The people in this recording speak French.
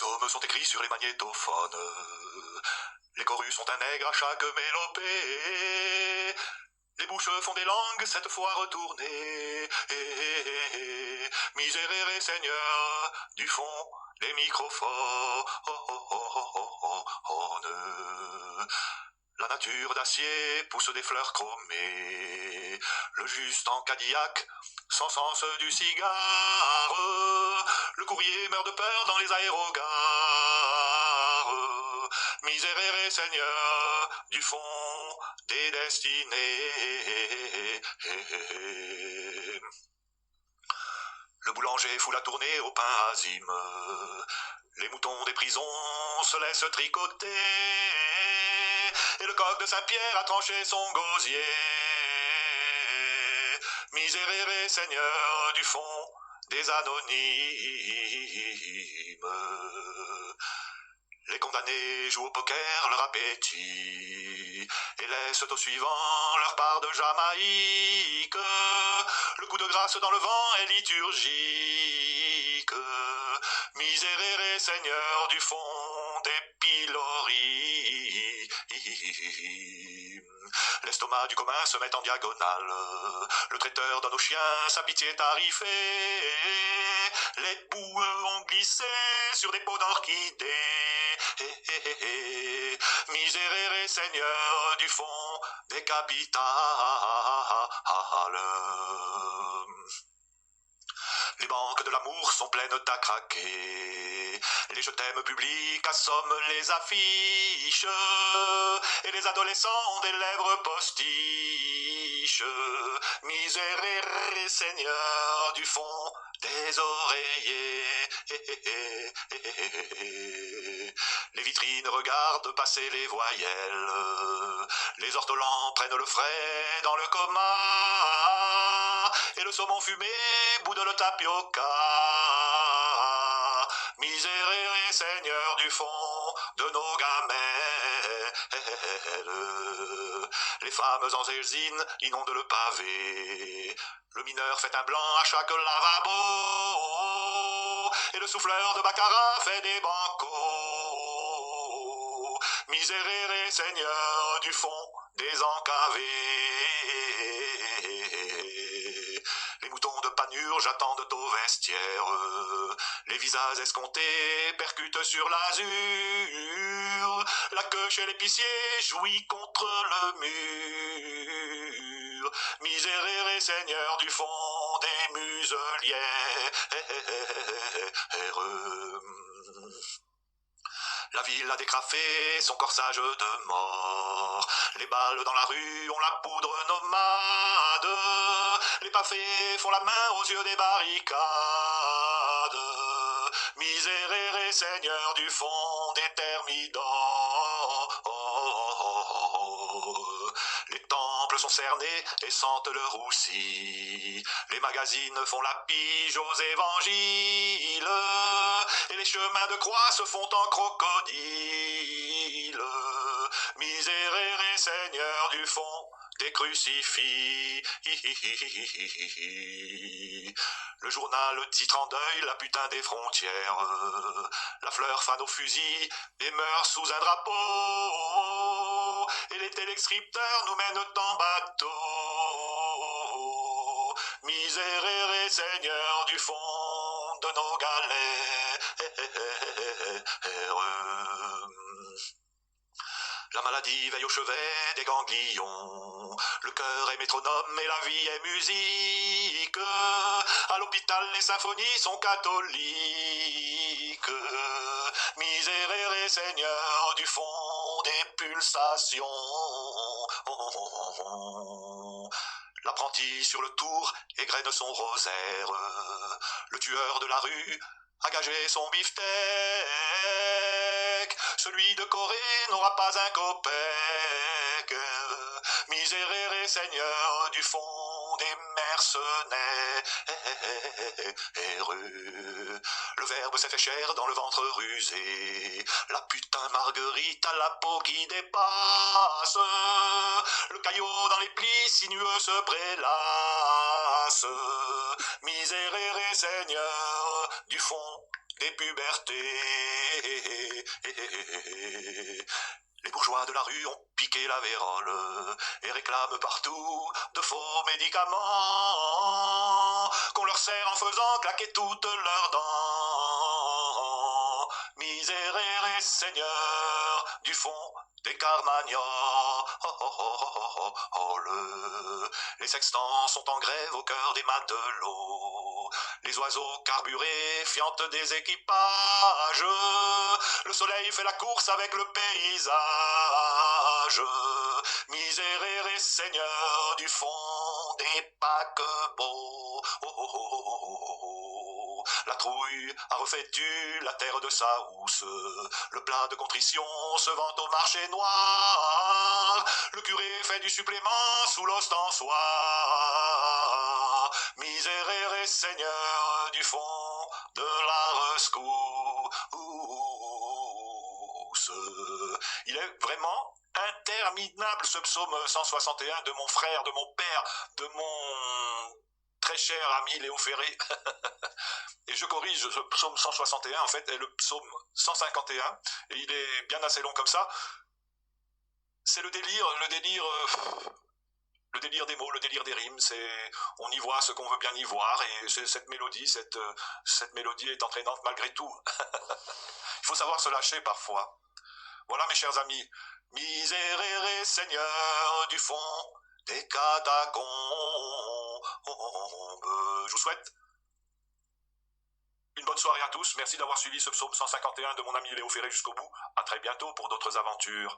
psaumes sont écrits sur les magnétophones. Les chorus sont un nègre à chaque mélopée. Les bouches font des langues cette fois retournées. Miséréré Seigneur du fond des microphones. La nature d'acier pousse des fleurs chromées. Le juste en Cadillac, sans sens du cigare. Le courrier meurt de peur dans les aérogares. Miséréré Seigneur du fond des destinées. Le boulanger fout la tournée au pain azime. Les moutons des prisons se laissent tricoter. Et le coq de Saint-Pierre a tranché son gosier. Miséréré Seigneur du fond des anonymes. Les condamnés jouent au poker leur appétit et laissent aux suivants leur part de Jamaïque. Le coup de grâce dans le vent est liturgique. Miséréré Seigneur du fond des piloris. L'estomac du commun se met en diagonale. Le traiteur donne aux chiens sa pitié tarifée. Les boueux ont glissé sur des pots d'orchidées. Miséréré Seigneur du fond des capitales. Les banques de l'amour sont pleines à craquer. Les je t'aime publics assomment les affiches. Et les adolescents ont des lèvres postiches. Miséréré Seigneur du fond des oreillers. Les vitrines regardent passer les voyelles. Les ortolans prennent le frais dans le coma. Et le saumon fumé boude le tapioca. Miséréré Seigneur du fond de nos gamelles. Les femmes en zélzine inondent le pavé. Le mineur fait un blanc à chaque lavabo. Et le souffleur de baccarat fait des bancos. Miséréré Seigneur du fond des encavés. Les moutons de Panurge attendent au vestiaire. Les visages escomptés percutent sur l'azur. La queue chez l'épicier jouit contre le mur. Miséréré Seigneur du fond des muselières. La ville a décrafé son corsage de mort. Les balles dans la rue ont la poudre nomade. Les pavés font la main aux yeux des barricades. Miséréré Seigneur du fond des thermidors. Les temples sont cernés et sentent le roussi. Les magazines font la pige aux évangiles. Et les chemins de croix se font en crocodile. Miséréré Seigneur du fond des crucifix. Le journal titre en deuil la putain des frontières. La fleur fane au fusil et meurt sous un drapeau. Et les téléscripteurs nous mènent en bateau. Miséréré Seigneur du fond de nos galères. La maladie veille au chevet des ganglions. Le cœur est métronome et la vie est musique. À l'hôpital, les symphonies sont catholiques. Miséréré Seigneur du fond des pulsations. L'apprenti sur le tour égrène son rosaire. Le tueur de la rue a gagé son beefsteak. Celui de Corée n'aura pas un copec. Miséréré Seigneur du fond des mercenaires. Le verbe s'est fait chair dans le ventre rusé. La putain Marguerite à la peau qui dépasse. Le caillot dans les plis sinueux se prélasse. Miséréré Seigneur du fond des pubertés. Les bourgeois de la rue ont piqué la vérole et réclament partout de faux médicaments qu'on leur sert en faisant claquer toutes leurs dents. Miséréré Seigneur du fond des Carmagnols, les sextants sont en grève au cœur des matelots. Les oiseaux carburés fiantent des équipages. Le soleil fait la course avec le paysage. Miséréré Seigneur du fond des paquebots. La trouille a revêtu la terre de sa housse. Le plat de contrition se vend au marché noir. Le curé fait du supplément sous l'ostensoir. Miséréré Seigneur du fond de la rescousse. Il est vraiment interminable ce psaume 161 de mon frère, de mon père, de mon très cher ami Léo Ferré. Et je corrige, ce psaume 161 en fait est le psaume 151 et il est bien assez long comme ça. C'est le délire des mots, le délire des rimes. On y voit ce qu'on veut bien y voir et cette mélodie est entraînante malgré tout. Il faut savoir se lâcher parfois. Voilà mes chers amis, miséréré Seigneur du fond des catacombes. Je vous souhaite une bonne soirée à tous. Merci d'avoir suivi ce psaume 151 de mon ami Léo Ferré jusqu'au bout. À très bientôt pour d'autres aventures.